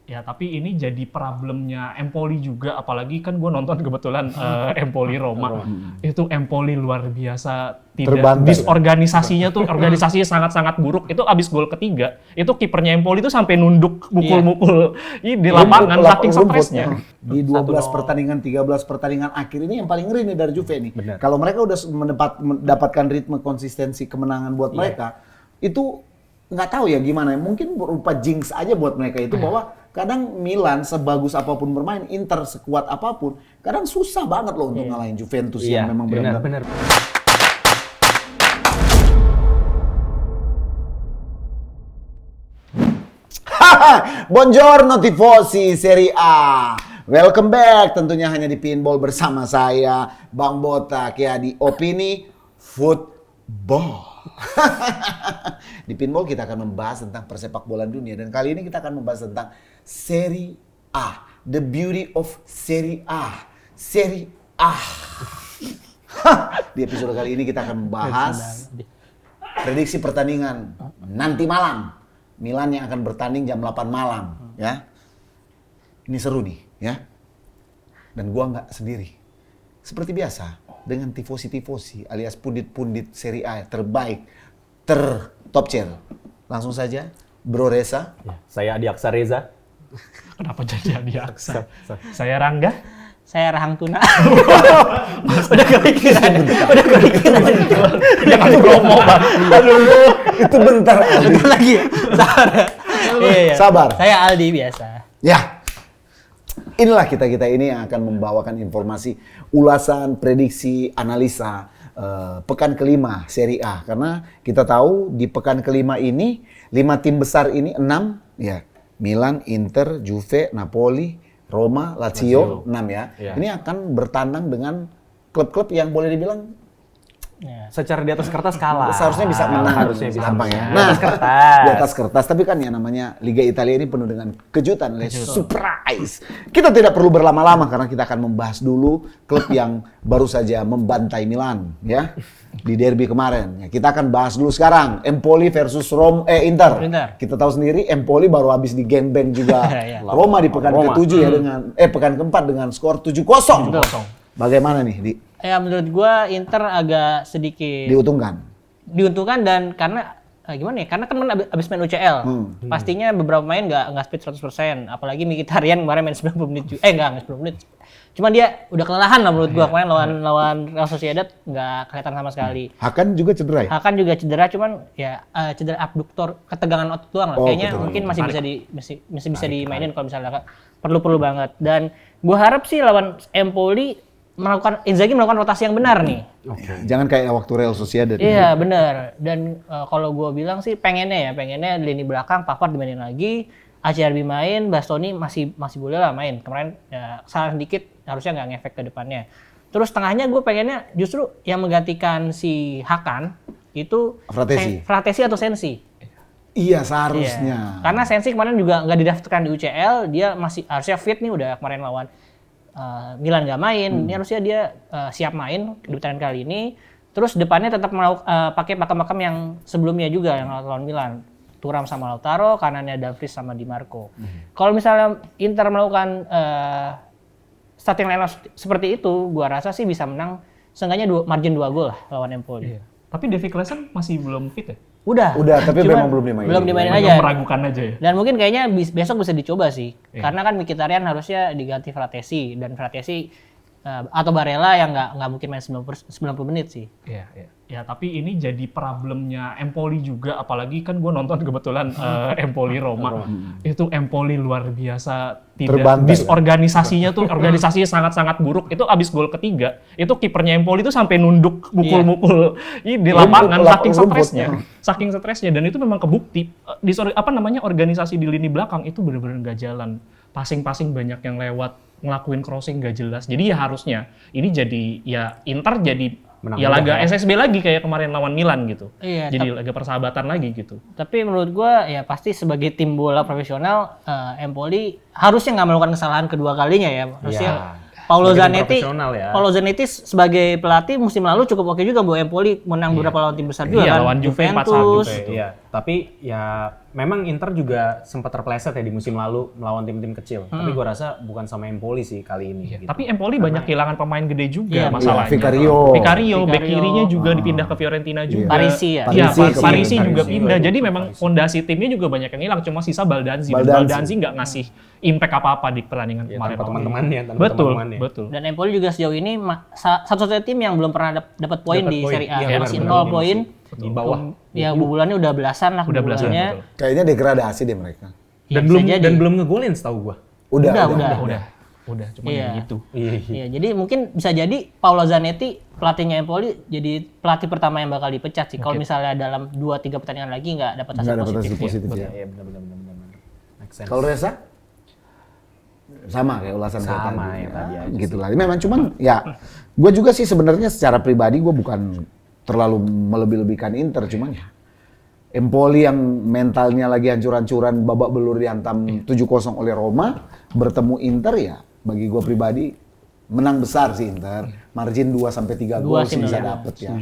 Ya, tapi ini jadi problemnya Empoli juga, apalagi kan gue nonton kebetulan Empoli Roma. Itu Empoli luar biasa, tidak disorganisasinya tuh, organisasinya sangat-sangat buruk. Itu abis gol ketiga, itu kipernya Empoli tuh sampai nunduk mukul-mukul di lapangan saking stresnya. Di 12 pertandingan, 13 pertandingan akhir ini yang paling ngeri nih dari Juve nih. Kalau mereka udah mendapatkan ritme konsistensi kemenangan buat mereka, itu nggak tahu ya gimana, mungkin berupa jinx aja buat mereka itu bahwa kadang Milan sebagus apapun bermain, Inter sekuat apapun, kadang susah banget loh untuk ngalahin Juventus yang memang benar-benar. Buongiorno tifosi Serie A. Welcome back tentunya hanya di Pinball bersama saya Bang Botak ya di Opini Football. Di Pinball kita akan membahas tentang persepak bola dunia dan kali ini kita akan membahas tentang Serie A, the beauty of Serie A, Serie A. Di episode kali ini kita akan membahas prediksi pertandingan nanti malam. Milan yang akan bertanding jam 8 malam, ya. Ini seru nih, ya. Dan gua nggak sendiri. Seperti biasa, dengan tifosi-tifosi alias pundit-pundit Serie A terbaik, top chair. Langsung saja, Bro Reza. Ya, saya Adi Aksa Reza. Kenapa jadi Adi Aksa? Saya Rangga. Saya Rahang Tuna. Udah kepikiran. Jangan promo, Bang. Aduh, itu bentar. Bentar lagi ya? Sabar. Iya. Sabar. Saya Aldi biasa. Ya. Inilah kita-kita ini yang akan membawakan informasi, ulasan, prediksi, analisa pekan kelima Serie A. Karena kita tahu di pekan kelima ini 5 tim besar ini 6 ya. Milan, Inter, Juve, Napoli, Roma, Lazio 6 ya. Ini akan bertandang dengan klub-klub yang boleh dibilang secara di atas kertas kalah. Seharusnya bisa menang, harusnya bisa gampang ya. Di atas kertas. Di atas kertas, tapi kan ya namanya Liga Italia ini penuh dengan kejutan, surprise. Kita tidak perlu berlama-lama karena kita akan membahas dulu klub yang baru saja membantai Milan ya di derby kemarin. Ya, kita akan bahas dulu sekarang Empoli versus Inter. Kita tahu sendiri Empoli baru habis di gangbang juga Roma di pekan ke-7 ya dengan pekan ke-4 dengan skor 7-0. Bagaimana nih, Di? Ya menurut gua Inter agak sedikit diuntungkan dan karena gimana ya? Karena kan abis main UCL. Pastinya beberapa pemain nggak speed 100%. Apalagi Mkhitaryan kemarin main 90 menit. Nggak 90 menit. Cuma dia udah kelelahan lah menurut gua kemarin lawan Real Sociedad nggak kelihatan sama sekali. Hakan juga cedera ya? Hakan juga cedera, cuman ya cedera abduktor, ketegangan otot doang lah. Kayaknya mungkin masih bisa dimainin kalau misalnya perlu banget. Dan gua harap sih lawan Empoli Inzaghi melakukan rotasi yang benar nih. Jangan kayak waktu Real Sociedad. Iya benar. Dan kalau gue bilang sih pengennya lini belakang Pavard dimainin lagi, Acerbi main, Bastoni masih boleh lah main. Kemarin ya, salah sedikit harusnya nggak ngefek ke depannya. Terus tengahnya gue pengennya justru yang menggantikan si Hakan itu Fratesi atau Sensi. Iya seharusnya. Karena Sensi kemarin juga nggak didaftarkan di UCL, dia masih harusnya fit nih udah kemarin lawan Milan nggak main, ini harusnya dia siap main di pertandingan kali ini. Terus depannya tetap pakai pakam-pakam yang sebelumnya juga yang lawan Milan. Thuram sama Lautaro, kanannya Dumfries sama Di Marco. Kalau misalnya Inter melakukan starting lineup seperti itu, gua rasa sih bisa menang seenggaknya margin 2 gol lah lawan Empoli. Tapi Davy Klaassen masih belum fit ya? Udah, tapi memang belum dimainin. Belum dimainin aja. Meragukan aja ya. Dan mungkin kayaknya besok bisa dicoba sih. Karena kan Mkhitaryan harusnya diganti Fratesi dan Fratesi atau Barella yang nggak mungkin main 90 menit sih. Iya. Ya, tapi ini jadi problemnya Empoli juga, apalagi kan gue nonton kebetulan Empoli Roma. Itu Empoli luar biasa, tidak disorganisasinya tuh, organisasinya sangat-sangat buruk. Itu abis gol ketiga, itu kipernya Empoli tuh sampai nunduk mukul-mukul di lapangan saking stresnya. Dan itu memang kebukti organisasi di lini belakang itu benar-benar nggak jalan. Passing banyak yang lewat, ngelakuin crossing nggak jelas. Jadi ya harusnya ini jadi ya Inter jadi laga SSB lagi kayak kemarin lawan Milan gitu. Iya, jadi laga persahabatan lagi gitu. Tapi menurut gua ya pasti sebagai tim bola profesional Empoli harusnya nggak melakukan kesalahan kedua kalinya ya. Harusnya Paolo Zanetti sebagai pelatih musim lalu cukup oke juga buat Empoli menang beberapa lawan tim besar juga kan. Lawan Juventus. Tapi ya memang Inter juga sempat terpleset ya di musim lalu melawan tim-tim kecil. Tapi gue rasa bukan sama Empoli sih kali ini. Gitu. Tapi Empoli banyak kehilangan pemain gede juga Iya, masalahnya. Vicario, bek kirinya juga dipindah ke Fiorentina juga. Parisi ya? Iya, Parisi juga Parisi. pindah. Jadi memang fondasi timnya juga banyak yang hilang. Cuma sisa Baldanzi. Baldanzi nggak ngasih impact apa-apa di pertandingan Ya, kemarin. tanpa teman-temannya. Betul. Dan Empoli juga sejauh ini satu-satunya tim yang belum pernah dapat poin di Serie A. Iya, Masih benar, 0 poin. di bawah. Ya bubulannya udah belasan lah. Udah belasan, bubulannya. betul. Kayaknya degradasi deh mereka. Ya, Dan bisa jadi. belum ngegolin setahu gue. Udah, cuma Iya. gitu. Iya, jadi mungkin bisa jadi Paolo Zanetti pelatihnya Empoli jadi pelatih pertama yang bakal dipecat sih. Kalau misalnya dalam 2-3 pertandingan lagi nggak dapat hasil Nggak dapat positif. hasil positif ya. Iya benar. Make sense. Kalau Reza? Sama kayak ulasan kayak Sama tadi. ya, tadi aja gitu lah. Memang cuman ya, gue juga sih sebenarnya secara pribadi gue bukan terlalu melebih-lebihkan Inter, cuman ya Empoli yang mentalnya lagi hancur-hancuran babak belur dihantam 7-0 oleh Roma, bertemu Inter ya bagi gue pribadi menang besar sih Inter. Margin 2-3 gol sih bisa dapet ya.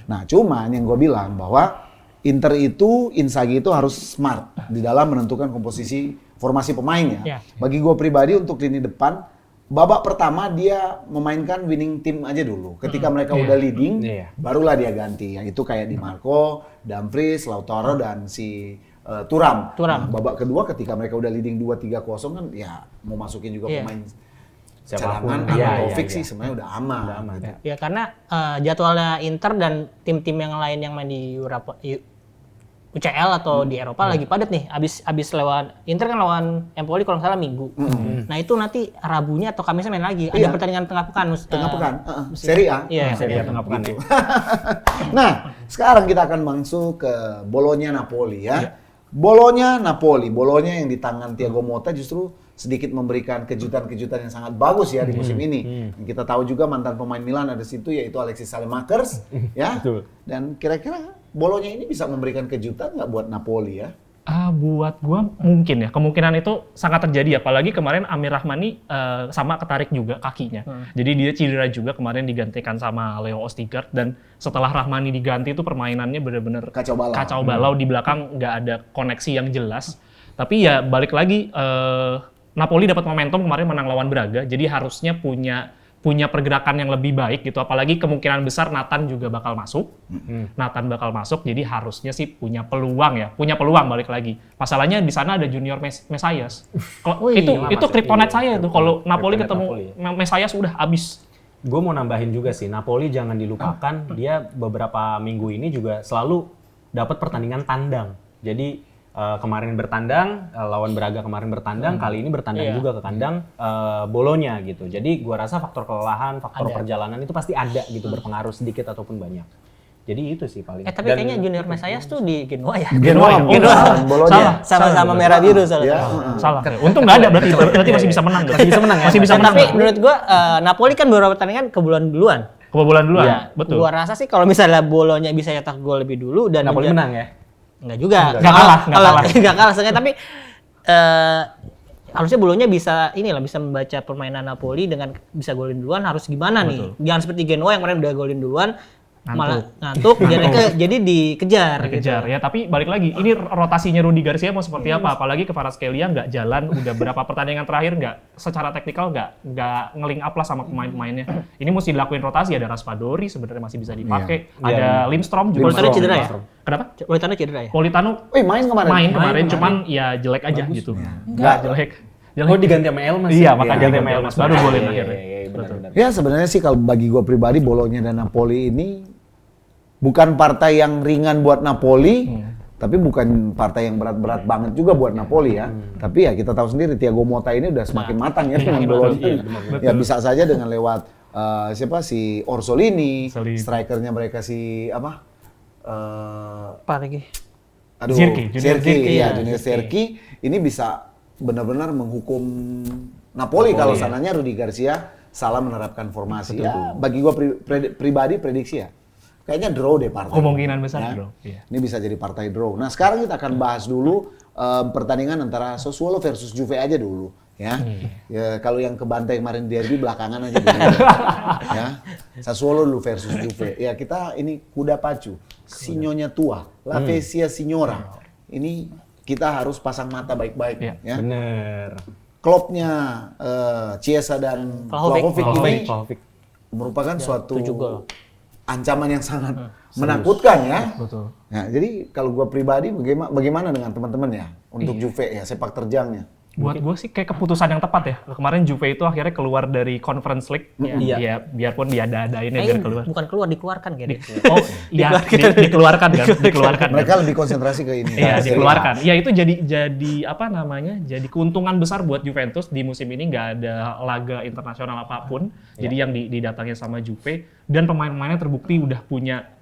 Nah cuman yang gue bilang bahwa Inter itu, Inzaghi itu harus smart di dalam menentukan komposisi formasi pemainnya. Ya. Bagi gue pribadi untuk lini depan, babak pertama dia memainkan winning team aja dulu. Ketika mereka udah leading, barulah dia ganti. Yang itu kayak Di Marco, Dumfries, Lautaro, dan si Thuram. Nah, babak kedua ketika mereka udah leading 2-3-0 kan ya mau masukin juga pemain Siapapun. cadangan Iya, atau iya, fix iya. sih sebenarnya udah aman. Gitu. Ya karena jadwalnya Inter dan tim-tim yang lain yang main di UCL atau di Eropa lagi padat nih. Abis lewat Inter kan lawan Empoli kalau nggak salah Minggu. Nah itu nanti Rabunya atau Kamisnya main lagi. Ada pertandingan tengah pekan. Tengah pekan, Serie A. Iya. Serie A tengah pekan ya. Nah, sekarang kita akan masuk ke Bologna Napoli ya. Bologna Napoli, Bologna yang di tangan Thiago Motta justru sedikit memberikan kejutan-kejutan yang sangat bagus ya di musim ini. Yang kita tahu juga mantan pemain Milan ada di situ yaitu Alexis Saelemaekers ya. Betul. Dan kira-kira Bologna ini bisa memberikan kejutan nggak buat Napoli ya? Buat gua mungkin ya, kemungkinan itu sangat terjadi, apalagi kemarin Amir Rahmani sama ketarik juga kakinya. Jadi dia cedera juga kemarin digantikan sama Leo Ostigard, dan setelah Rahmani diganti itu permainannya benar-benar kacau balau di belakang, nggak ada koneksi yang jelas. Tapi ya balik lagi, Napoli dapat momentum kemarin menang lawan Braga, jadi harusnya punya pergerakan yang lebih baik gitu, apalagi kemungkinan besar Nathan juga bakal masuk. Nathan bakal masuk, jadi harusnya sih punya peluang balik lagi. Masalahnya di sana ada Junior Mesias. Kalau itu kryptonite saya tuh kalau Napoli ketemu Mesias udah habis. Gue mau nambahin juga sih, Napoli jangan dilupakan, dia beberapa minggu ini juga selalu dapat pertandingan tandang. Jadi kemarin bertandang, lawan Braga kemarin bertandang, kali ini bertandang juga ke kandang Bologna gitu. Jadi gua rasa faktor kelelahan, faktor perjalanan itu pasti ada gitu, berpengaruh sedikit ataupun banyak. Jadi itu sih paling. Tapi kayaknya Junior Mesias tuh di Genoa ya? Genoa. Bologna. Sama merah biru soalnya. Salah. Untung nggak ada, berarti masih bisa menang. Masih bisa menang. Tapi menurut gua Napoli kan beberapa pertandingan kebobolan duluan. Iya, betul. Gua rasa sih kalau misalnya Bologna bisa nyetak gol lebih dulu dan Napoli menang ya? Enggak juga. Nggak kalah. Enggak kalah sebenarnya, tapi harusnya Bologna bisa membaca permainan Napoli dengan bisa golin duluan, harus gimana nih? Jangan seperti Genoa yang kemarin udah golin duluan malah ngantuk jadi dikejar gitu. Ya, tapi balik lagi, ini rotasinya Rudi Garcia mau seperti apa? Apalagi Kvaratskhelia nggak jalan, udah berapa pertandingan terakhir secara teknikal nggak ngeling up lah sama pemain-pemainnya. Ini mesti dilakuin rotasi, ada Raspadori sebenarnya masih bisa dipakai, ada Lindstrom juga. Politano cedera ya? Kenapa? Politano cedera ya? Politano main kemarin. Cuman ya jelek aja gitu. Nggak jelek. Oh diganti sama Elmas. Iya, makanya ganti sama Elmas baru golin akhirnya. Benar. Ya sebenarnya sih kalau bagi gue pribadi Bologna dan Napoli ini bukan partai yang ringan buat Napoli, tapi bukan partai yang berat-berat banget juga buat Napoli ya. Tapi ya kita tahu sendiri Thiago Motta ini udah semakin matang ya dengan Bologna. Ya bisa saja dengan lewat si Orsolini, strikernya mereka si apa? Apa lagi? Junior Serki ini bisa benar-benar menghukum Napoli kalau sananya Rudi Garcia salah menerapkan formasi. Ya, bagi gua pribadi prediksi ya kayaknya draw deh partai. Kemungkinan besar ya. draw. Iya. Ini bisa jadi partai draw. Nah sekarang kita akan bahas dulu pertandingan antara Sassuolo versus Juve aja dulu. Ya, kalau yang kebantai kemarin derby belakangan aja dulu. Ya, Sassuolo dulu versus Juve. Ya kita ini kuda pacu, sinyonya tua, La Vesia Signora. ini kita harus pasang mata baik-baik Iya. ya. Bener. Klubnya Chiesa dan Vlahovic ini Vlahovic. merupakan suatu 7 gol. ancaman yang sangat menakutkan ya. Betul. Nah, jadi kalau gua pribadi bagaimana dengan teman-teman ya untuk Juve ya sepak terjangnya? Buat gue sih kayak keputusan yang tepat ya. Kemarin Juve itu akhirnya keluar dari Conference League. Iya. Ya, biarpun diada-adain ya biar keluar. Bukan keluar, dikeluarkan kayaknya. Oh, iya, dikeluarkan kan, dikeluarkan. Mereka lebih konsentrasi ke ini. Iya, Serie A. dikeluarkan. Ya itu jadi apa namanya? Jadi keuntungan besar buat Juventus di musim ini, nggak ada laga internasional apapun. Jadi yang didatangin sama Juve dan pemain-pemainnya terbukti udah punya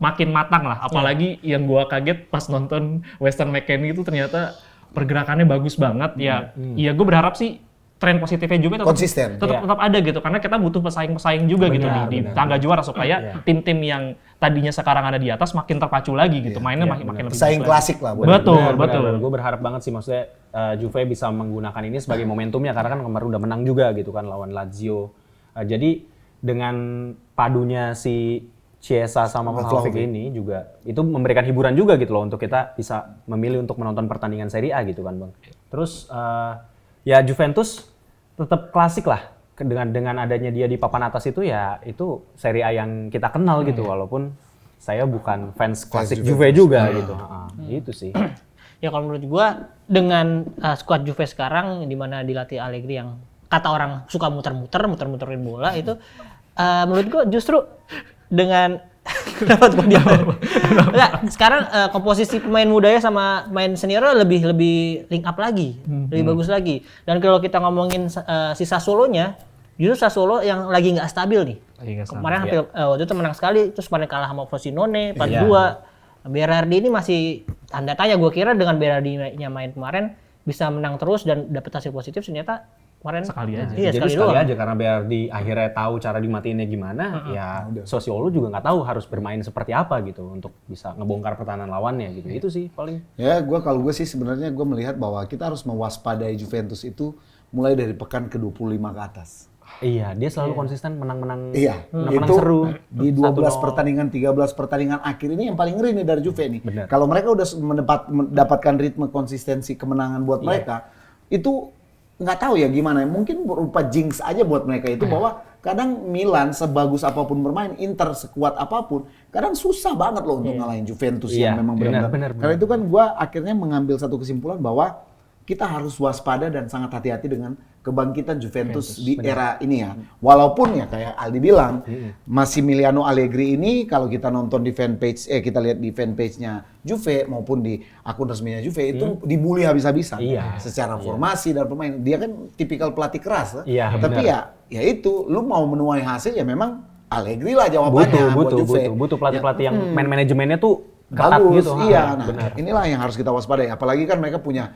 makin matang lah. Apalagi yang gua kaget pas nonton Weston McKennie itu ternyata pergerakannya bagus banget ya. Iya, gue berharap sih tren positifnya Juve Konsisten. tetap ada gitu karena kita butuh pesaing-pesaing juga gitu di tangga juara supaya tim-tim yang tadinya sekarang ada di atas makin terpacu lagi gitu. Mainnya makin lebih Pesaing bagus klasik lah. Betul. Gue berharap banget sih maksudnya Juve bisa menggunakan ini sebagai momentumnya karena kan kemarin udah menang juga gitu kan lawan Lazio. Jadi dengan padunya si Chiesa sama Vlahovic ini juga itu memberikan hiburan juga gitu loh untuk kita bisa memilih untuk menonton pertandingan Serie A gitu kan Bang. Terus ya Juventus tetap klasik lah dengan adanya dia di papan atas itu ya itu Serie A yang kita kenal gitu walaupun saya bukan fans klasik Juve juga gitu. Itu sih. Ya kalau menurut gua dengan skuad Juve sekarang di mana dilatih Allegri yang kata orang suka muter-muterin bola itu menurut gua justru dengan kenapa tuh dia? Enggak, sekarang komposisi pemain mudanya sama pemain seniornya lebih link up lagi, lebih bagus lagi. Dan kalau kita ngomongin si Sassuolo-nya, justru Sassuolo yang lagi nggak stabil nih. Kemarin hampir waktu itu menang sekali, terus kemarin kalah sama Frosinone 4-2. Berardi ini masih tanda tanya. Gue kira dengan Berardi-nya main kemarin bisa menang terus dan dapat hasil positif, ternyata kemarin sekali aja. Iya, Jadi sekali aja karena Berardi akhirnya tahu cara dimatiinnya gimana, ya Sassuolo juga nggak tahu harus bermain seperti apa gitu untuk bisa ngebongkar pertahanan lawannya gitu. Itu sih paling. Ya, kalau gue sih sebenarnya gue melihat bahwa kita harus mewaspadai Juventus itu mulai dari pekan ke-25 ke atas. Iya, dia selalu konsisten menang-menang. Iya, menang itu seru. di 12 pertandingan, 13 pertandingan akhir ini yang paling ngeri nih dari Juve nih. Benar. Kalau mereka udah mendapatkan ritme konsistensi kemenangan buat mereka, itu nggak tahu ya gimana. Mungkin berupa jinx aja buat mereka itu bahwa kadang Milan sebagus apapun bermain, Inter sekuat apapun, kadang susah banget loh untuk ngalahin Juventus yang memang benar-benar. Karena itu kan gua akhirnya mengambil satu kesimpulan bahwa kita harus waspada dan sangat hati-hati dengan kebangkitan Juventus di era ini ya. Walaupun ya kayak Aldi bilang, Massimiliano Allegri ini kalau kita nonton di fanpage, kita lihat di fanpage-nya Juve maupun di akun resminya Juve itu dibully habis-habisan. Secara formasi dan pemain. Dia kan tipikal pelatih keras. Tapi ya itu, lu mau menuai hasil ya memang Allegri lah jawabannya buat Juve. Butuh pelatih-pelatih yang main manajemennya tuh ketat bagus, gitu. Iya. Nah, inilah yang harus kita waspadai. Apalagi kan mereka punya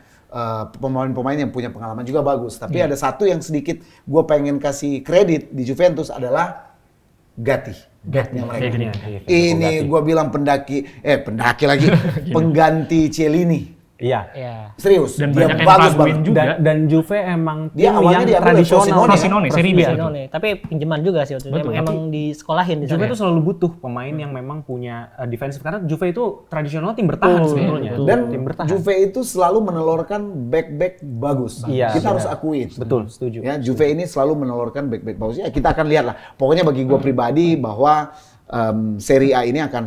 pemain-pemain yang punya pengalaman juga bagus. Tapi ada satu yang sedikit gue pengen kasih kredit di Juventus adalah Gatti. Backnya mereka. Ini gue bilang pendaki lagi, pengganti Cielini. Iya. Serius. Dan dia banyak yang bagus raguin banget. juga. Dan Juve emang Dia tim awalnya yang diambil tradisional. Frosinone, Serie B. Tapi pinjaman juga sih waktu itu. Emang disekolahin di sana. Juve itu selalu butuh pemain yang memang punya defensif karena Juve itu tradisional tim bertahan sebetulnya. Dan tim bertahan. Juve itu selalu menelurkan back-back bagus. Iya, Kita harus akui. Betul, setuju. Ya, Juve ini selalu menelurkan back-back bagus. Ya, kita akan lihat lah. Pokoknya bagi gue pribadi bahwa Serie A ini akan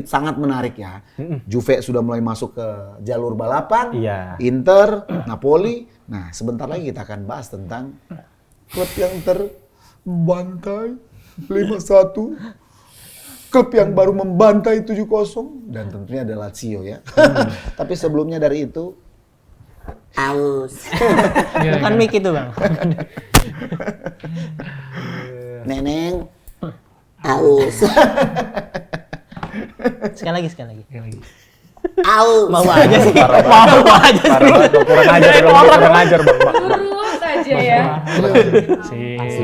sangat menarik ya. Juve sudah mulai masuk ke jalur balapan. Inter, Napoli. Nah, sebentar lagi kita akan bahas tentang klub yang terbantai 5-1. Klub yang baru membantai 7-0 dan tentunya ada Lazio ya. Tapi sebelumnya dari itu aus. Bukan mic itu, Bang. Neneng aus. Sekali lagi. Aus. Mau aja sih. Kurang ajar, Bang. Lurus aja ya.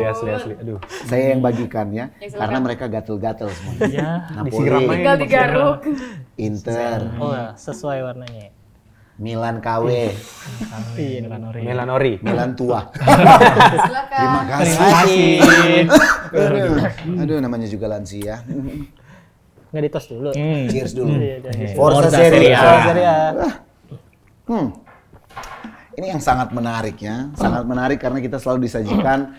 Asli. Aduh. Saya yang bagikan ya, karena mereka gatel-gatel semuanya. Iya. Napoli, Tinggal digaruk. Inter, Sesuai warnanya. Milan KW, Melanori. Milan tua. Silakan. Terima kasih. Terima kasih. Aduh, namanya juga lansia. nggak ditos dulu. Cheers dulu. Iya. Forza Forza Serie Serie A. A. Serie A. Ini yang sangat menarik ya, sangat menarik karena kita selalu disajikan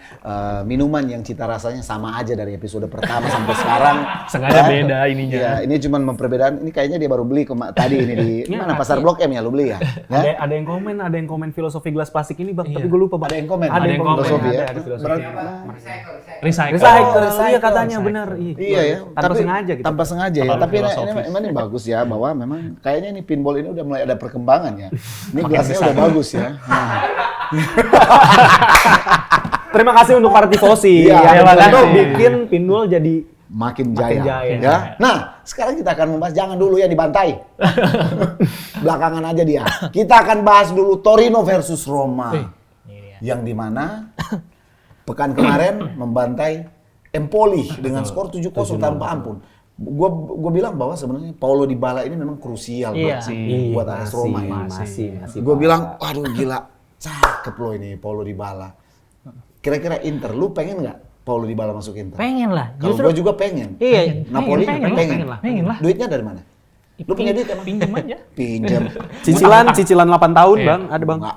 minuman yang cita rasanya sama aja dari episode pertama sampai sekarang. Sengaja beda ininya. Iya, ini cuma memperbedaan. Ini kayaknya dia baru beli tadi ini di mana Pasar Blok M ya lu beli ya? Ya? Ada yang komen filosofi gelas plastik ini bang, tapi gue lupa bang. Ada yang komen. Ada yang komen. filosofi ya. Ada filosofi. Recycle. Iya katanya benar. Iya ya, Tanpa sengaja gitu. Tanpa sengaja ya. Terlalu Tapi filosofis. ini bagus ya bahwa memang kayaknya ini pinball ini udah mulai ada perkembangan ya. Ini gelasnya udah bagus ya. Terima kasih untuk para tifosi Iya, yang terima udah kasih. bikin pinball jadi Makin Makin jaya. jaya. Ya. Nah, sekarang kita akan membahas, jangan dulu ya dibantai. Belakangan aja dia. Kita akan bahas dulu Torino versus Roma. Yang dimana pekan kemarin membantai Empoli dengan skor 7-0 tanpa ampun. Gue bilang bahwa sebenarnya Paulo Dybala ini memang krusial buat AS Roma ya. masih. Gue bilang, waduh gila, cakep loh ini Paulo Dybala. Kira-kira Inter, lu pengen nggak Paulo Dybala masuk Inter? Pengen lah. Kalau gue juga pengen. Iya. Napoli pengen. Pengen lah. Duitnya dari mana? Lu punya duit emang? Pinjam aja. Pinjam. Cicilan 8 tahun Iya. bang, ada bang. Enggak.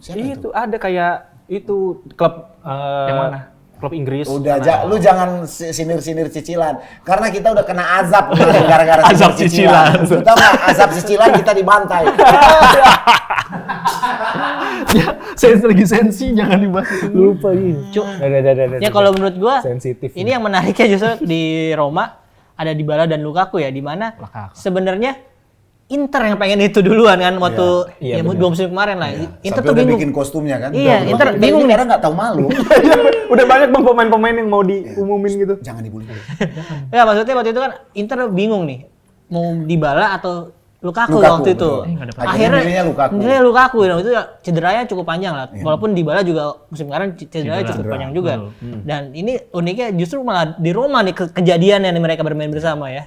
Siapa Itu ada kayak itu klub Yang mana? Klub Inggris. Udah aja, lu jangan sinir-sinir cicilan. Karena kita udah kena azab kemarin gara-gara Azab cicilan. Terutama azab cicilan kita dibantai. Ya, lagi sensi jangan dibahas. Lupa gitu. Cuk. Ya kalau menurut gua Sensitif. ini yang menariknya justru di Roma ada Dybala dan Lukaku ya, di mana Lukaku. sebenarnya Inter yang pengen itu duluan kan waktu Iya, ya, bener. 2 musim kemarin lah. Inter Sampai tuh udah bingung. bikin kostumnya kan. Iya, Udah, Inter kita bingung ini nih. Karena nggak tahu malu. Udah banyak bang pemain-pemain yang mau diumumin gitu. Jangan dibully. Ya maksudnya waktu itu kan Inter bingung nih mau Dybala atau Lukaku, Lukaku, waktu itu. betul. Nggak ada Akhirnya milihnya Lukaku. milihnya Lukaku. Nah, itu cederanya cukup panjang lah. Walaupun Dybala juga musim kemarin cederanya cukup panjang juga. Dan ini uniknya justru malah di Roma nih kejadian yang mereka bermain bersama ya.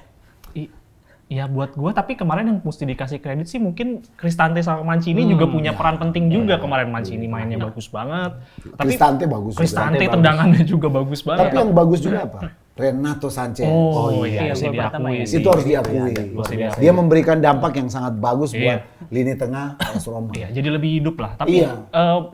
Ya buat gua, tapi kemarin yang mesti dikasih kredit sih mungkin Cristante sama Mancini juga punya peran penting juga kemarin. Mancini mainnya bagus banget. Tapi Cristante bagus juga. Cristante tendangannya juga bagus banget. Tapi yang bagus juga apa? Renato Sanchez. Oh Iya, iya, mesti gol pertama diakui ya. sih. Itu harus diakui. Mesti diakui. Dia memberikan dampak yang sangat bagus Iya. buat lini tengah AS Roma. Iya, jadi lebih hidup lah. Tapi Iya.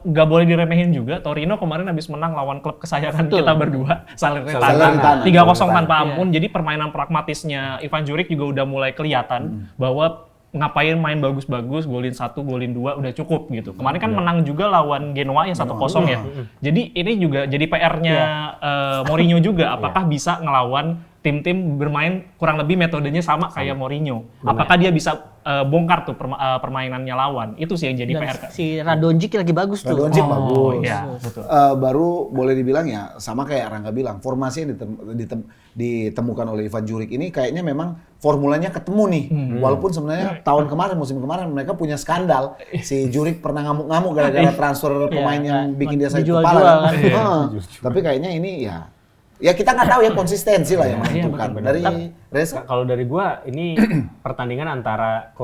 nggak boleh diremehin juga. Torino kemarin habis menang lawan klub kesayangan kita berdua, Salernitana. Salernitana. 3-0 tanpa ampun. Jadi permainan pragmatisnya Ivan Juric juga udah mulai kelihatan bahwa ngapain main bagus-bagus, golin 1, golin 2 udah cukup gitu. Kemarin kan menang juga lawan Genoa yang 1-0 ya. Jadi ini juga jadi PR-nya Mourinho juga. Apakah bisa ngelawan tim-tim bermain kurang lebih metodenya sama kayak Mourinho? Apakah dia bisa bongkar tuh permainannya lawan? Itu sih yang jadi Dan PR kan. si Radonjic lagi bagus tuh. Radonjic bagus. Iya, betul. Baru boleh dibilang ya sama kayak Rangga bilang, formasi yang ditemukan oleh Ivan Juric ini kayaknya memang formulanya ketemu nih. Walaupun sebenarnya tahun kemarin, musim kemarin mereka punya skandal. Si Juric pernah ngamuk-ngamuk gara-gara transfer pemain yang bikin dia sakit dijual-jual kepala. kan. Tapi kayaknya ini ya kita nggak tahu ya konsistensi lah yang menentukan. Dari Reza. Kalau dari gua ini pertandingan antara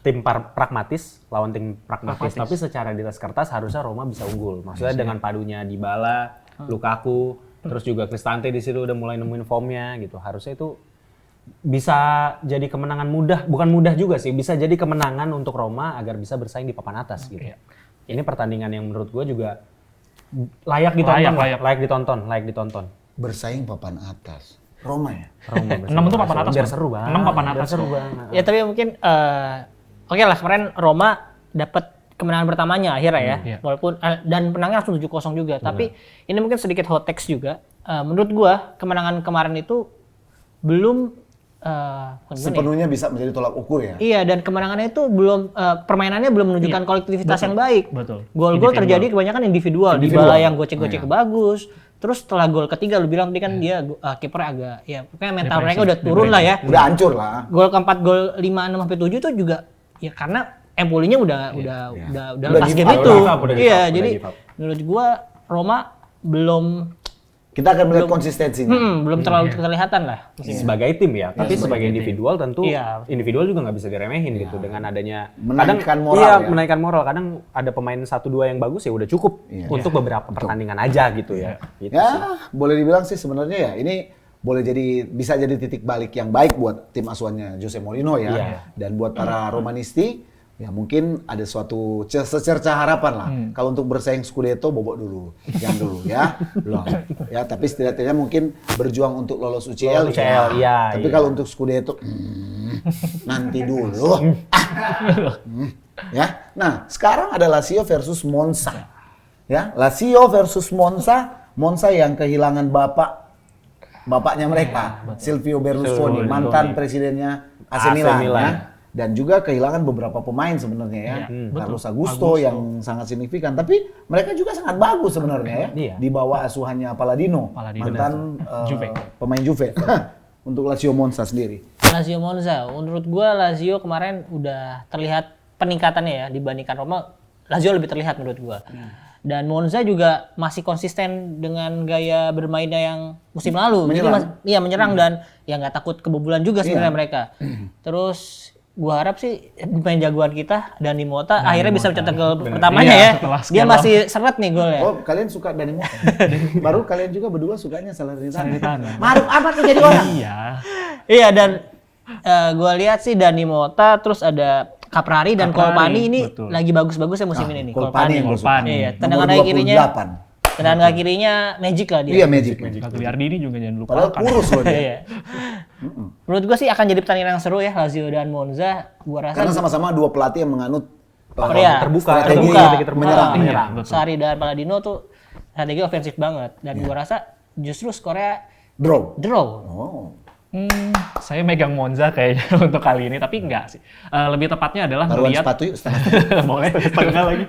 tim pragmatis lawan tim pragmatis. Tapi secara di atas kertas harusnya Roma bisa unggul. Maksudnya dengan padunya Dybala, Lukaku, terus juga Cristante di situ udah mulai nemuin formnya gitu. Harusnya itu bisa jadi kemenangan mudah, bukan mudah juga sih, bisa jadi kemenangan untuk Roma agar bisa bersaing di papan atas gitu. Ini pertandingan yang menurut gua juga layak ditonton. Bersaing papan atas. Roma ya? Roma 6 itu papan atas. biar Bang. seru banget. 6 papan atas. Seru banget. Ya tapi mungkin oke lah kemarin Roma dapat kemenangan pertamanya akhirnya ya. Iya. Walaupun dan menangnya langsung 7-0 juga. Tapi ini mungkin sedikit hot takes juga. Menurut gua kemenangan kemarin itu belum bukan gimana ya? Sepenuhnya bisa menjadi tolak ukur ya? Iya, dan kemenangannya itu belum permainannya belum menunjukkan kolektivitas yang baik. Betul. Gol-gol Individual. terjadi kebanyakan individual. Dybala yang gocek-gocek bagus. Terus setelah gol ketiga lu bilang tadi kan dia kipernya agak ya pokoknya mental mereka udah turun lah ya. Udah hancur lah. Gol keempat, gol 5, 6 sampai 7 itu juga ya karena Empolinya udah lepas give game up, itu. udah give Iya, up, jadi udah give up. menurut gua Roma belum Kita akan melihat konsistensinya. belum terlalu kelihatan lah. Sebagai tim ya, tapi sebagai individual tentu Iya. individual juga nggak bisa diremehin gitu dengan adanya Menaikkan moral iya, ya. menaikkan moral. Kadang ada pemain 1-2 yang bagus ya udah cukup untuk beberapa pertandingan aja gitu ya. Gitu sih. Ya, boleh dibilang sih sebenarnya ya ini bisa jadi titik balik yang baik buat tim asuhannya Jose Mourinho ya. Iya. Dan buat para Romanisti ya mungkin ada suatu secerca harapan lah. Kalau untuk bersaing Scudetto bobok dulu, jangan dulu ya. Belum. Ya, tapi setidaknya mungkin berjuang untuk lolos UCL. Iya, Tapi iya. kalau untuk Scudetto nanti dulu. Ya. Nah, sekarang ada Lazio versus Monza. Ya, Lazio versus Monza. Monza yang kehilangan bapaknya mereka, Silvio Berlusconi, mantan presidennya AC Milan. Ya. Dan juga kehilangan beberapa pemain sebenarnya ya. Carlos Augusto yang sangat signifikan, tapi mereka juga sangat bagus sebenarnya ya. Iya. Di bawah asuhannya Palladino, mantan Juve. pemain Juve. Untuk Lazio Monza sendiri. Lazio Monza, menurut gua Lazio kemarin udah terlihat peningkatannya ya dibandingkan Roma. Lazio lebih terlihat menurut gua. Dan Monza juga masih konsisten dengan gaya bermainnya yang musim lalu. Menyerang. Jadi menyerang dan ya nggak takut kebobolan juga sebenarnya Iya. mereka. Terus gua harap sih pemain jagoan kita Dani Mota akhirnya bisa mencetak gol pertamanya Iya, ya. setelah Dia skala. masih seret nih golnya. Oh, kalian suka Dani Mota? Baru kalian juga berdua sukanya Salernitana. Salernitana. Maruf apa tuh jadi orang? Iya. Iya dan gua lihat sih Dani Mota terus ada Caprari dan Caprari, Kolpani ini betul. lagi bagus-bagusnya musim ini nih. Kolpani yang gue suka. Kolpani. Iya, Nomor tendangan kaki kirinya 28. tendangan kaki kirinya magic lah dia. Iya, Magic. Gagliardini juga jangan lupa. Padahal kurus loh dia. Iya. Menurut gua sih akan jadi pertandingan yang seru ya Lazio dan Monza. Gua rasa Karena sama-sama dua pelatih yang menganut Korea strategi terbuka. menyerang. Iya, betul. Sari dan Palladino tuh strategi ofensif banget dan gua rasa justru skornya Draw. draw. Oh. Saya megang Monza kayaknya untuk kali ini, tapi enggak sih. Lebih tepatnya adalah Taruhan ngelihat sepatu yuk setengah. boleh setengah lagi.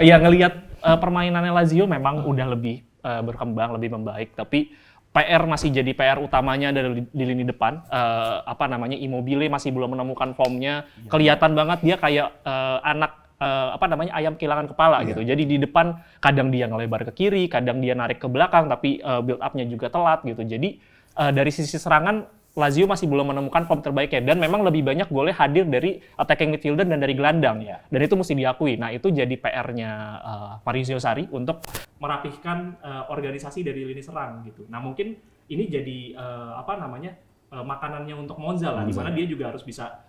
Ya ngelihat permainannya Lazio memang udah lebih berkembang, lebih membaik, tapi PR masih jadi PR utamanya di lini depan. Immobile masih belum menemukan formnya. Kelihatan banget dia kayak ayam kehilangan kepala gitu. Jadi di depan kadang dia ngelebar ke kiri, kadang dia narik ke belakang, tapi build up-nya juga telat gitu. Jadi dari sisi serangan Lazio masih belum menemukan form terbaiknya dan memang lebih banyak golnya hadir dari attacking midfielder dan dari gelandang ya. Dan itu mesti diakui. Nah, itu jadi PR-nya Maurizio Sarri untuk merapihkan organisasi dari lini serang gitu. Nah, mungkin ini jadi makanannya untuk Monza lah, di mana dia juga harus bisa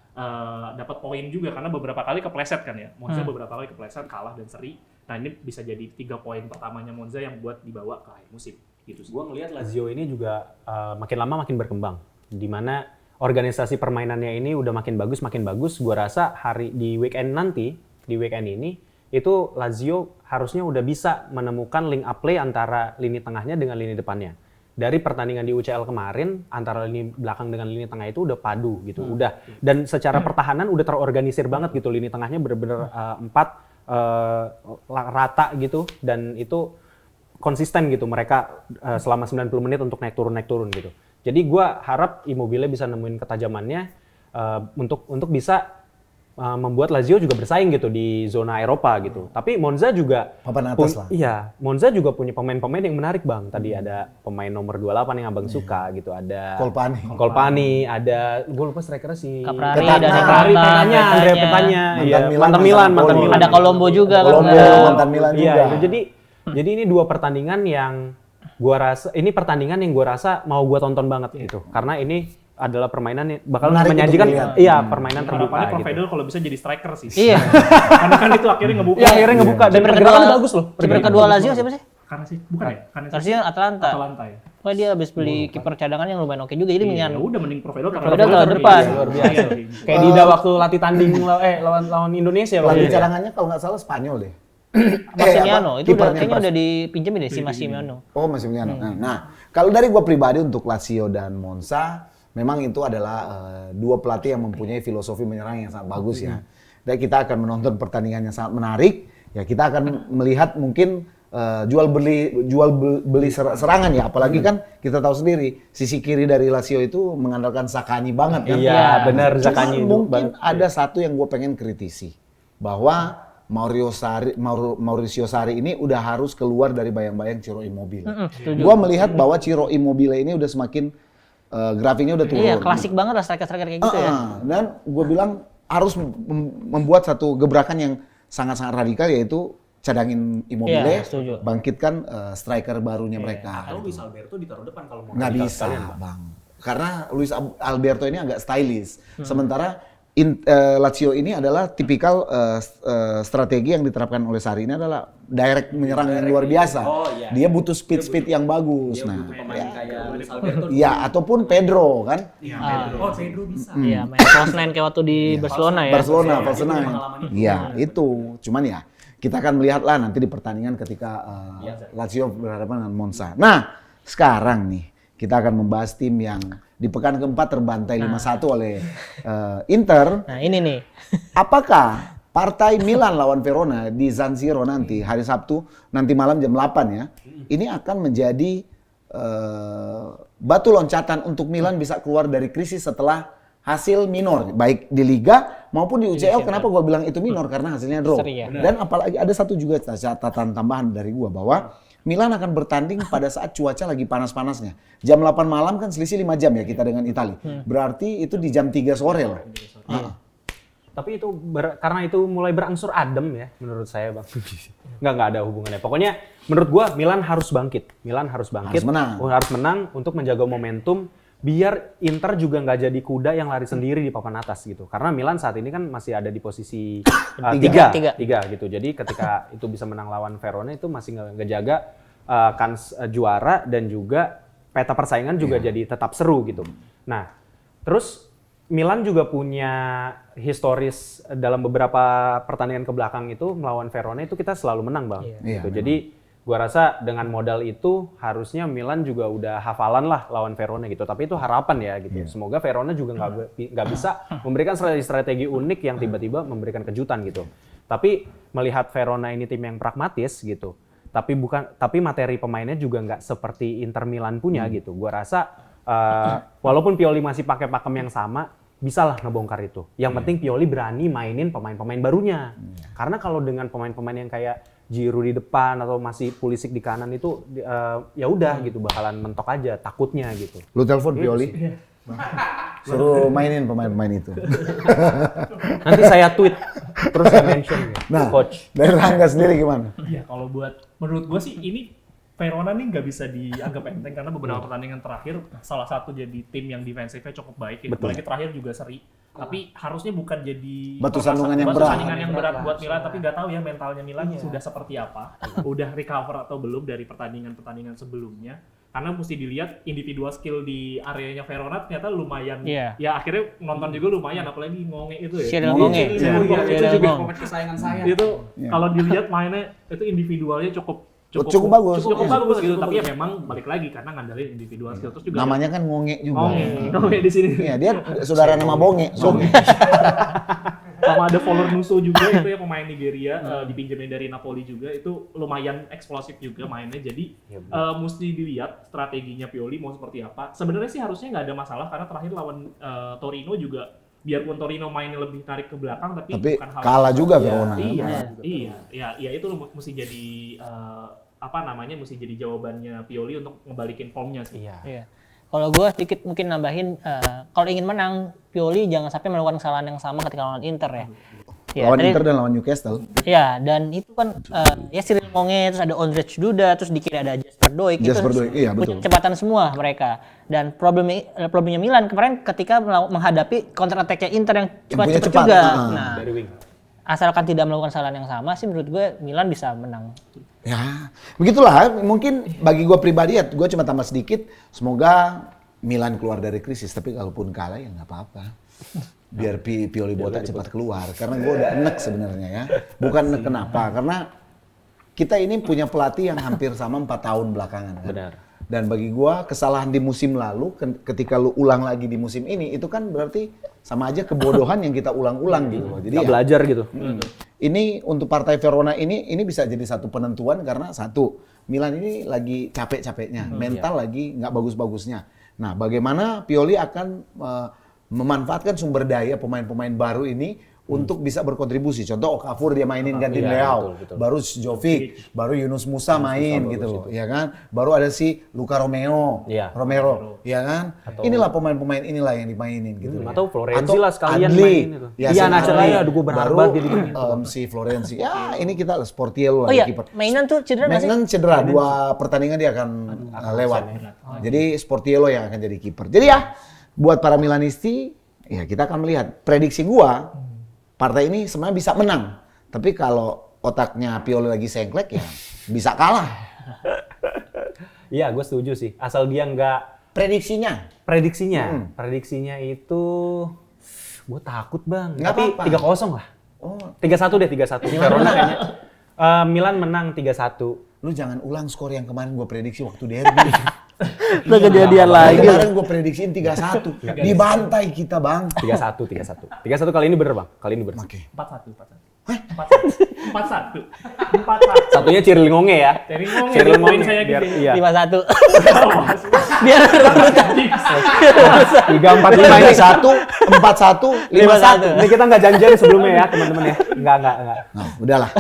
dapat poin juga karena beberapa kali kepleset kan ya. Monza beberapa kali kepleset, kalah dan seri. Nah, ini bisa jadi 3 poin pertamanya Monza yang buat dibawa ke akhir musim gitu sih. Gue ngelihat Lazio ini juga makin lama makin berkembang. Di mana organisasi permainannya ini udah makin bagus. Gue rasa di weekend ini itu Lazio harusnya udah bisa menemukan link up play antara lini tengahnya dengan lini depannya. Dari pertandingan di UCL kemarin antara lini belakang dengan lini tengah itu udah padu gitu, udah. Dan secara pertahanan udah terorganisir banget gitu, lini tengahnya bener-bener 4 rata gitu dan itu konsisten gitu mereka selama 90 menit untuk naik turun gitu. Jadi gue harap Immobile bisa nemuin ketajamannya untuk bisa membuat Lazio juga bersaing gitu di zona Eropa gitu. Tapi Monza juga Papan atas lah. Iya, Monza juga punya pemain-pemain yang menarik Bang. Tadi ada pemain nomor 28 yang Abang suka gitu. Ada Kolpani, ada gue lupa strikernya si Caprari Petagna. dan Andre Petagna. Mantan Milan. Ada Colombo juga kan. Mantan Milan juga. Iya, jadi ini 2 pertandingan yang gua rasa mau gua tonton banget gitu. Karena ini adalah permainan yang bakal Menarik menyajikan untuk permainan terbuka Harapannya gitu. Provedel kalau bisa jadi striker sih. Iya. Karena kan itu akhirnya ngebuka. Iya, akhirnya ngebuka dan pergerakannya bagus loh. Kiper kedua Lazio siapa sih? Karena sih bukan ya? Harusnya Atalanta. Ya. Wah dia habis beli kiper cadangan yang lumayan oke juga jadi Ya mendingan udah mending Provedel Provedel taruh depan. Luar biasa. Kayak Dida waktu latih tanding lawan Indonesia Pelatih waktu cadangannya kalau nggak salah Spanyol deh. Massimiliano itu udah Kipernya kayaknya udah dipinjemin deh si Massimiliano. Oh, Massimiliano. Nah, kalau dari gua pribadi untuk Lazio dan Monza, memang itu adalah 2 pelatih yang mempunyai filosofi menyerang yang sangat bagus ya. Dan kita akan menonton pertandingan yang sangat menarik. Ya, kita akan melihat mungkin jual beli serangan ya. Apalagi kan kita tahu sendiri sisi kiri dari Lazio itu mengandalkan Zaccagni banget kan. Iya, benar Cuma Zaccagni itu mungkin ada satu yang gue pengen kritisi bahwa Maurizio Sarri ini udah harus keluar dari bayang-bayang Ciro Immobile. Gua melihat bahwa Ciro Immobile ini udah semakin grafiknya udah turun. Iya, klasik banget lah striker-striker kayak gitu ya. Dan gue bilang harus membuat satu gebrakan yang sangat-sangat radikal yaitu cadangin Immobile, Iya, setuju. bangkitkan striker barunya mereka. Atau Luis Alberto ditaruh depan kalau mau. Nggak radikal bisa, sekalian, Bang. Bang. Karena Luis Alberto ini agak stylish. Sementara Lazio ini adalah tipikal strategi yang diterapkan oleh Sarri ini adalah direct menyerang yang luar biasa. Oh, iya. Dia butuh speed yang bagus. Dia Nah, butuh pemain kayak Luis Alberto. iya ataupun Pedro kan. Oh, Pedro bisa. Iya, main false nine kayak waktu di Barcelona ya. Barcelona, Iya, false itu nine. pengalaman itu. Iya, itu. Cuman ya kita akan melihatlah nanti di pertandingan ketika Lazio berhadapan dengan Monza. Nah, sekarang nih kita akan membahas tim yang di pekan keempat terbantai 5-1 oleh Inter. Nah, ini nih. Apakah partai Milan lawan Verona di San Siro nanti hari Sabtu nanti malam jam 8 ya, ini akan menjadi batu loncatan untuk Milan bisa keluar dari krisis setelah hasil minor baik di Liga maupun di UCL. Kenapa gua bilang itu minor? Karena hasilnya draw. Seri ya. Dan apalagi ada satu juga catatan tambahan dari gua bahwa Milan akan bertanding pada saat cuaca lagi panas-panasnya. Jam 8 malam kan selisih 5 jam ya kita dengan Italia. Berarti itu di jam 3 sore loh. Tapi itu karena itu mulai berangsur adem ya menurut saya, Bang. Nggak ada hubungannya. Pokoknya menurut gua Milan harus bangkit. Harus menang. Harus menang untuk menjaga momentum biar Inter juga nggak jadi kuda yang lari sendiri di papan atas gitu. Karena Milan saat ini kan masih ada di posisi tiga gitu. Jadi ketika itu bisa menang lawan Verona itu masih ngejaga kans juara dan juga peta persaingan juga jadi tetap seru gitu. Nah, terus Milan juga punya historis dalam beberapa pertandingan ke belakang itu melawan Verona itu kita selalu menang, Bang. Iya, Gitu. Jadi gua rasa dengan modal itu harusnya Milan juga udah hafalan lah lawan Verona gitu. Tapi itu harapan ya gitu. Semoga Verona juga nggak bisa memberikan strategi unik yang tiba-tiba memberikan kejutan gitu. Tapi melihat Verona ini tim yang pragmatis gitu. Tapi materi pemainnya juga nggak seperti Inter Milan punya gitu. Gua rasa walaupun Pioli masih pakai pakem yang sama, bisalah ngebongkar itu. Yang penting Pioli berani mainin pemain-pemain barunya. Karena kalau dengan pemain-pemain yang kayak Giroud di depan atau masih Pulisic di kanan itu ya udah gitu bakalan mentok aja takutnya gitu. Lu telepon Pioli. Suruh mainin pemain-pemain itu. Nanti saya tweet terus saya mention Nah, coach. dari Rangga sendiri gimana? Iya, kalau menurut gue sih ini Verona nih nggak bisa dianggap enteng karena beberapa pertandingan terakhir salah satu jadi tim yang defensifnya cukup baik. Apalagi terakhir juga seri. Tapi harusnya bukan jadi Batu sandungan yang berat. sandungan yang berat buat Milan. Tapi nggak tahu ya mentalnya Milan sudah seperti apa. Udah recover atau belum dari pertandingan-pertandingan sebelumnya. Karena mesti dilihat individual skill di areanya Verona ternyata lumayan. Iya. Ya akhirnya nonton juga lumayan. Apalagi Ngonge itu ya. Cyril Ngonge. Itu Cyril juga Ngonge. kesayangan saya. itu kalau dilihat mainnya itu individualnya cukup bagus. cukup bagus gitu. Tapi ya memang balik lagi karena ngandalin individual skill terus juga Namanya kan Ngonge juga. Ngonge di sini. Iya, dia saudara nama Bonge. Sama ada Folor Nuso juga itu ya pemain Nigeria dipinjemin dari Napoli juga itu lumayan eksplosif juga mainnya. Jadi mesti dilihat strateginya Pioli mau seperti apa. Sebenarnya sih harusnya nggak ada masalah karena terakhir lawan Torino juga biarpun Torino mainnya lebih tarik ke belakang tapi bukan hal kalah juga Verona. Iya, itu mesti jadi mesti jadi jawabannya Pioli untuk ngebalikin formnya sih. Iya. Kalau gue sedikit mungkin nambahin, kalau ingin menang, Pioli jangan sampai melakukan kesalahan yang sama ketika lawan Inter ya. Lawan Inter dan lawan Newcastle. Iya, dan itu kan ya Cyril Ngonge, terus ada Ondrej Duda, terus di kiri ada Jasper Doik. Iya betul. Punya kecepatan semua mereka. Dan problemnya Milan kemarin ketika menghadapi counter attack-nya Inter yang cepat-cepat juga. Nah, Dari wing. asalkan tidak melakukan kesalahan yang sama sih menurut gue Milan bisa menang. Ya, begitulah. Mungkin bagi gue pribadi ya, gue cuma tambah sedikit. Semoga Milan keluar dari krisis. Tapi kalaupun kalah ya nggak apa-apa. Biar Pioli Botak cepat keluar. Karena gue udah enek sebenarnya ya. Bukan enek kenapa? Karena kita ini punya pelatih yang hampir sama 4 tahun belakangan. Kan? Benar. Dan bagi gue kesalahan di musim lalu, ketika lu ulang lagi di musim ini, itu kan berarti sama aja kebodohan yang kita ulang-ulang gitu. Jadi Nggak belajar gitu. Ini untuk partai Verona ini bisa jadi satu penentuan karena satu, Milan ini lagi capek-capeknya, mental lagi nggak bagus-bagusnya. Nah, bagaimana Pioli akan memanfaatkan sumber daya pemain-pemain baru ini untuk bisa berkontribusi. Contoh Okafor dia mainin gantiin Iya, Leao, betul. baru Jovic, baru Yunus Musa main gitu, ya kan? Baru ada si Luka Romero, Iya. Romero, ya kan? Inilah pemain-pemain inilah yang dimainin gitu. Atau Florenzi lah sekalian Adli. main itu. Ya, Iya, si Nacer Adli. aduh gue berharap Baru banget dia diginiin. si Florenzi. Ya, ini kita Sportiello Oh lagi iya, kiper. mainan tuh cedera nggak sih? Mainan cedera, 2 pertandingan dia akan lewat. Jadi Sportiello yang akan jadi kiper. Jadi ya, buat para Milanisti, ya kita akan melihat. Prediksi gua, partai ini sebenarnya bisa menang. Tapi kalau otaknya Pioli lagi sengklek ya bisa kalah. Iya, gue setuju sih. Asal dia nggak Prediksinya. prediksinya itu gue takut bang. Nggak Tapi apa-apa. 3-0 lah. Oh, 3-1 deh, 3-1. Verona kayaknya. Milan menang 3-1. lu jangan ulang skor yang kemarin gua prediksi waktu derby. Udah kejadian lagi. Kemarin gua prediksiin 3-1. Dibantai kita, Bang. 3-1. 3-1 kali ini bener bang. Kali ini bener. Oke. 4-1. 4-1. Satunya Cyril Ngonge ya. Cyril Ngonge, poin saya biar gede. iya. 5-1. Biar rebutan. 3-4-5 ini 1, 4-1, 5-1. Ini kita nggak janjian sebelumnya ya teman-teman ya. Enggak. Nah, udahlah.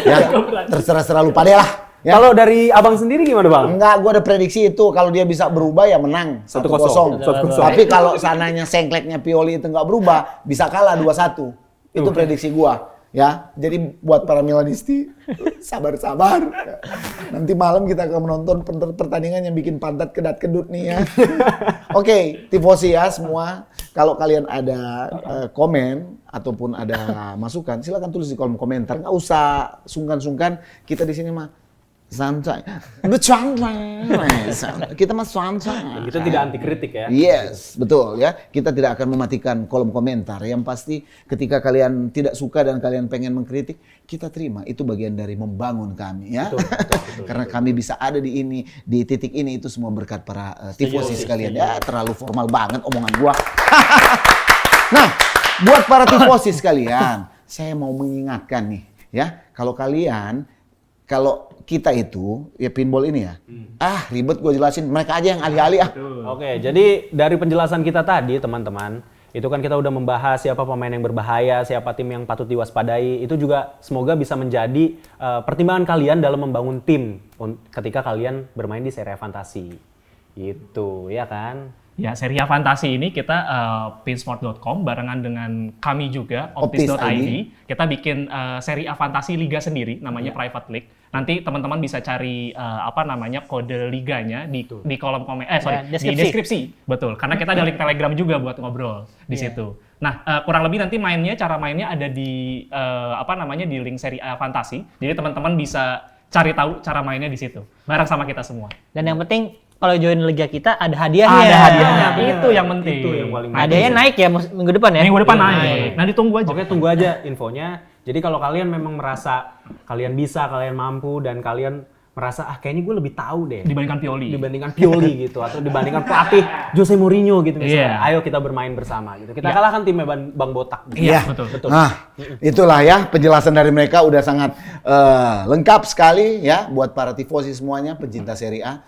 Ya, terserah lu pada lah. Ya. Kalau dari abang sendiri gimana bang? Enggak, gua ada prediksi itu kalau dia bisa berubah ya menang 1-0. 1-0. Tapi kalau sananya sengkleknya Pioli itu nggak berubah, bisa kalah 2-1. Itu prediksi gua. Ya, jadi buat para Milanisti sabar-sabar. Nanti malam kita akan menonton pertandingan yang bikin pantat kedat-kedut nih ya. Oke, tifosi ya semua. Kalau kalian ada komen ataupun ada masukan, silakan tulis di kolom komentar. Nggak usah sungkan-sungkan. Kita di sini mah santai. Kita mah santai. Kita tidak anti kritik ya. Yes, betul ya. Kita tidak akan mematikan kolom komentar. Yang pasti ketika kalian tidak suka dan kalian pengen mengkritik, kita terima. Itu bagian dari membangun kami ya. Betul, Karena kami bisa ada di ini, di titik ini itu semua berkat para tifosi sekalian. Ya, terlalu formal banget omongan gua. Nah, buat para tifosi sekalian, saya mau mengingatkan nih ya, kalau kita itu ya pinball ini ya, ribet gue jelasin, mereka aja yang ahli-ahli ah. Oke, jadi dari penjelasan kita tadi teman-teman, itu kan kita udah membahas siapa pemain yang berbahaya, siapa tim yang patut diwaspadai. Itu juga semoga bisa menjadi pertimbangan kalian dalam membangun tim ketika kalian bermain di Serie A Fantasi. Gitu, ya kan? Ya, Serie A Fantasi ini kita pinsport.com barengan dengan kami juga Optis.id. Kita bikin Serie A Fantasi Liga sendiri namanya Private League. Nanti teman-teman bisa cari kode liganya di kolom komen di deskripsi. Betul. Karena kita ada link Telegram juga buat ngobrol di situ. Nah, kurang lebih nanti cara mainnya ada di di link Serie A Fantasi. Jadi teman-teman bisa cari tahu cara mainnya di situ. Bareng sama kita semua. Dan yang penting kalau join liga kita ada hadiahnya. Ada hadiahnya. Itu yang penting. Itu yang paling Hadiahnya naik ya minggu depan ya? Minggu depan naik. Nanti tunggu aja. Oke, tunggu aja infonya. Jadi kalau kalian memang merasa kalian bisa, kalian mampu, dan kalian merasa kayaknya gue lebih tahu deh Dibandingkan Pioli gitu, atau dibandingkan pelatih Jose Mourinho gitu misalnya. Iya. Ayo kita bermain bersama gitu. Kita kalahkan timnya Bang Botak. Gitu. Iya, betul. Nah, itulah ya penjelasan dari mereka udah sangat lengkap sekali ya buat para tifosi semuanya, pencinta Serie A.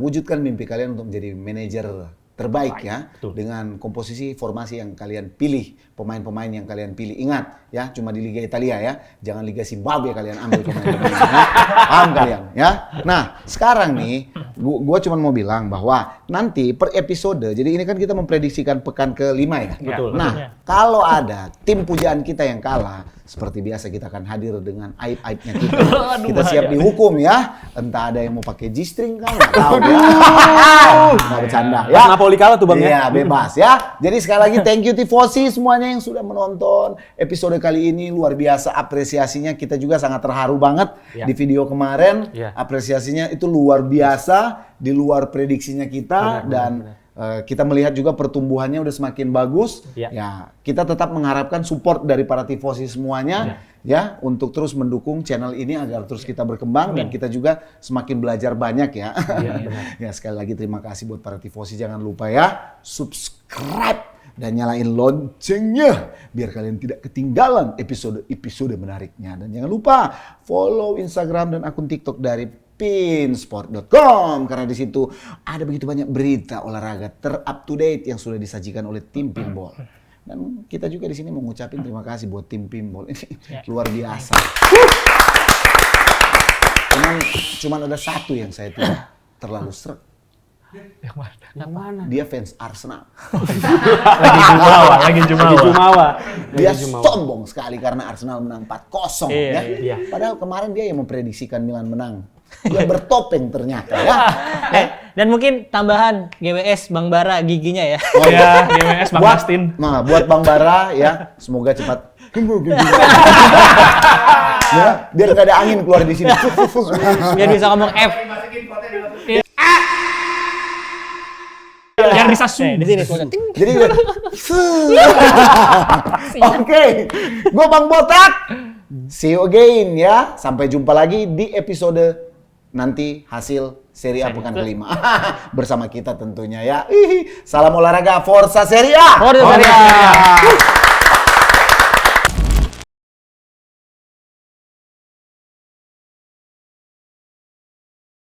Wujudkan mimpi kalian untuk menjadi manajer terbaik ya. Betul. Dengan komposisi formasi yang kalian pilih, pemain-pemain yang kalian pilih. Ingat ya, cuma di Liga Italia ya, jangan Liga Zimbabwe kalian ambil pemain-pemainnya. Paham kalian ya? Nah, sekarang nih gua cuma mau bilang bahwa nanti per episode, jadi ini kan kita memprediksikan pekan ke-5 ya. Betul. Nah, kalau ada tim pujaan kita yang kalah, seperti biasa kita akan hadir dengan aib-aibnya kita. Kita siap dihukum ya. Entah ada yang mau pakai G-string kan, nggak tahu ya. Nggak bercanda ya. Napoli kalah tuh Bang ya. Iya, bebas ya. Jadi sekali lagi thank you tifosi semuanya yang sudah menonton episode kali ini, luar biasa apresiasinya. Kita juga sangat terharu banget di video kemarin. Apresiasinya itu luar biasa, di luar prediksinya kita dan kita melihat juga pertumbuhannya udah semakin bagus. Ya, kita tetap mengharapkan support dari para tifosi semuanya ya untuk terus mendukung channel ini agar terus kita berkembang dan kita juga semakin belajar banyak ya. Ya, sekali lagi terima kasih buat para tifosi, jangan lupa ya subscribe dan nyalain loncengnya biar kalian tidak ketinggalan episode menariknya, dan jangan lupa follow Instagram dan akun TikTok dari pinsport.com karena di situ ada begitu banyak berita olahraga ter-up to date yang sudah disajikan oleh tim Pinball. Dan kita juga di sini mau ngucapin terima kasih buat tim Pinball ini luar biasa. Cuman ada satu yang saya tidak terlalu srek. Yang mana? Dia fans Arsenal. Lagi Jumawa. Dia sombong sekali karena Arsenal menang 4-0 ya. Iya. Padahal kemarin dia yang memprediksikan Milan menang. Dia bertopeng ternyata ya. Dan mungkin tambahan GWS Bang Bara giginya ya. Oh Ya, GWS Bang Justin. Nah, buat Bang Bara ya, semoga cepat ya, biar nggak ada angin keluar di sini. Biar bisa ngomong F. Biar bisa Di sini semuanya. Jadi oke, gua Bang Botak. See you again ya. Sampai jumpa lagi di episode nanti hasil Serie A pekan kelima bersama kita tentunya ya. Salam olahraga, Forza Serie A. Forza Serie A.